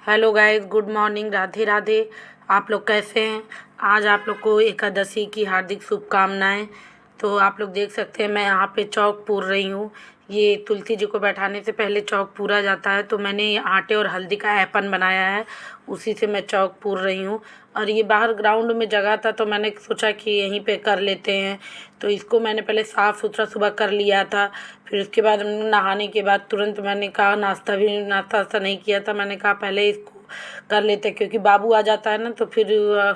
Hello guys, good morning, Radhe Radhe. आप लोग कैसे हैं? आज आप लोग को एकादशी की हार्दिक शुभकामनाएं। तो आप लोग देख सकते हैं मैं यहाँ पे चौक पूर रही हूँ। ये तुलसी जी को बैठाने से पहले चौक पूरा जाता है, तो मैंने ये आटे और हल्दी का ऐपन बनाया है, उसी से मैं चौक पूर रही हूँ। और ये बाहर ग्राउंड में जगह था तो मैंने सोचा कि यहीं पे कर लेते हैं। तो इसको मैंने पहले साफ़ सुथरा सुबह कर लिया था। फिर उसके बाद नहाने के बाद तुरंत मैंने कहा, नाश्ता वास्ता नहीं किया था, मैंने कहा पहले इसको कर लेते, क्योंकि बाबू आ जाता है ना तो फिर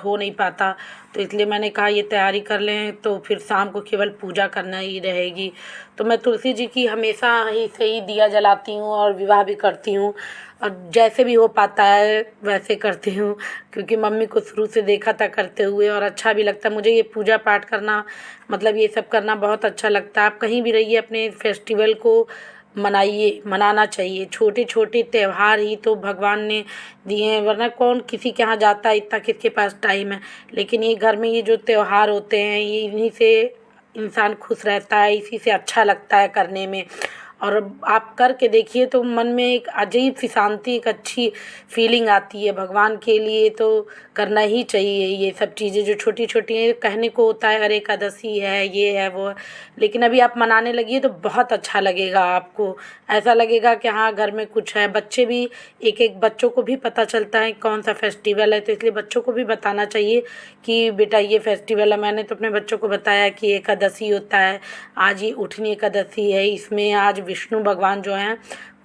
हो नहीं पाता। तो इसलिए मैंने कहा ये तैयारी कर लें, तो फिर शाम को केवल पूजा करना ही रहेगी। तो मैं तुलसी जी की हमेशा ही से ही दिया जलाती हूँ और विवाह भी करती हूँ, और जैसे भी हो पाता है वैसे करती हूँ, क्योंकि मम्मी को शुरू से देखा था करते हुए और अच्छा भी लगता है मुझे। ये पूजा पाठ करना, मतलब ये सब करना बहुत अच्छा लगता है। आप कहीं भी रहिए, अपने फेस्टिवल को मनाइए, मनाना चाहिए। छोटे छोटे त्यौहार ही तो भगवान ने दिए हैं, वरना कौन किसी के यहाँ जाता है, इतना किसके पास टाइम है। लेकिन ये घर में ये जो त्यौहार होते हैं, ये इन्हीं से इंसान खुश रहता है, इसी से अच्छा लगता है करने में। और आप करके देखिए तो मन में एक अजीब सी शांति, एक अच्छी फीलिंग आती है। भगवान के लिए तो करना ही चाहिए ये सब चीज़ें जो छोटी छोटी हैं। कहने को होता है अरे एकादशी है, ये है, वो है, लेकिन अभी आप मनाने लगिए तो बहुत अच्छा लगेगा आपको। ऐसा लगेगा कि हाँ, घर में कुछ है। बच्चे भी, एक एक बच्चों को भी पता चलता है कौन सा फेस्टिवल है, तो इसलिए बच्चों को भी बताना चाहिए कि बेटा ये फेस्टिवल है। मैंने तो अपने बच्चों को बताया कि एकादशी होता है, आज ये उठनी एकादशी है, इसमें आज विष्णु भगवान जो हैं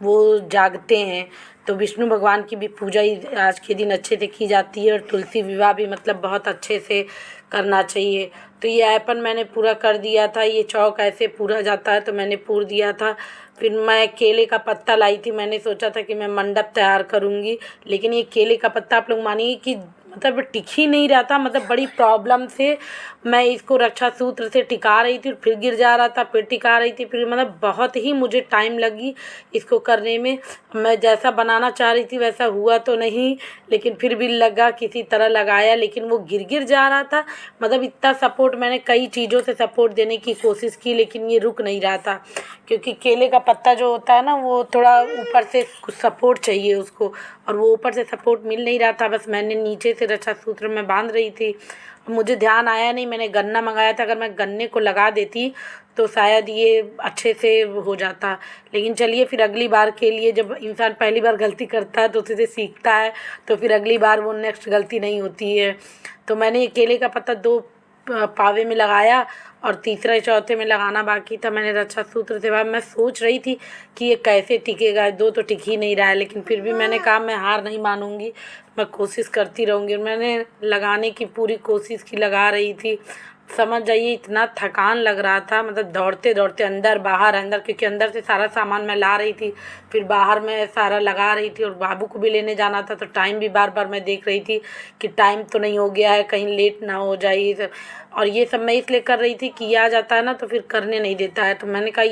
वो जागते हैं। तो विष्णु भगवान की भी पूजा ही आज के दिन अच्छे से की जाती है, और तुलसी विवाह भी मतलब बहुत अच्छे से करना चाहिए। तो ये ऐपन मैंने पूरा कर दिया था, ये चौक ऐसे पूरा जाता है तो मैंने पूर दिया था। फिर मैं केले का पत्ता लाई थी, मैंने सोचा था कि मैं मंडप तैयार करूँगी, लेकिन ये केले का पत्ता आप लोग मानिए कि मतलब टिक ही नहीं रहा था। मतलब बड़ी प्रॉब्लम से मैं इसको रक्षा सूत्र से टिका रही थी, और फिर गिर जा रहा था, फिर टिका रही थी, फिर मतलब बहुत ही मुझे टाइम लगी इसको करने में। मैं जैसा बनाना चाह रही थी वैसा हुआ तो नहीं, लेकिन फिर भी लगा, किसी तरह लगाया, लेकिन वो गिर जा रहा था। मतलब इतना सपोर्ट, मैंने कई चीज़ों से सपोर्ट देने की कोशिश की, लेकिन ये रुक नहीं रहा था, क्योंकि केले का पत्ता जो होता है ना, वो थोड़ा ऊपर से कुछ सपोर्ट चाहिए उसको, और वो ऊपर से सपोर्ट मिल नहीं रहा था। बस मैंने नीचे से रक्षा सूत्र में बांध रही थी, मुझे ध्यान आया नहीं, मैंने गन्ना मंगाया था, अगर मैं गन्ने को लगा देती तो शायद ये अच्छे से हो जाता। लेकिन चलिए, फिर अगली बार के लिए, जब इंसान पहली बार गलती करता है तो उसी से सीखता है, तो फिर अगली बार वो नेक्स्ट गलती नहीं होती है। तो मैंने ये केले का पत्ता 2 पावे में लगाया, और तीसरा चौथे में लगाना बाकी था। मैंने रक्षा सूत्र से मैं सोच रही थी कि ये कैसे टिकेगा, 2 तो टिक ही नहीं रहा है, लेकिन फिर भी मैंने कहा मैं हार नहीं मानूंगी, मैं कोशिश करती रहूँगी। मैंने लगाने की पूरी कोशिश की, लगा रही थी। समझ जाइए इतना थकान लग रहा था, मतलब दौड़ते दौड़ते अंदर बाहर, अंदर, क्योंकि अंदर से सारा सामान मैं ला रही थी, फिर बाहर में सारा लगा रही थी, और बाबू को भी लेने जाना था, तो टाइम भी बार बार मैं देख रही थी कि टाइम तो नहीं हो गया है, कहीं लेट ना हो जाए। और ये सब मैं इसलिए कर रही थी कि ये आ जाता है ना तो फिर करने नहीं देता है। तो मैंने कहा ये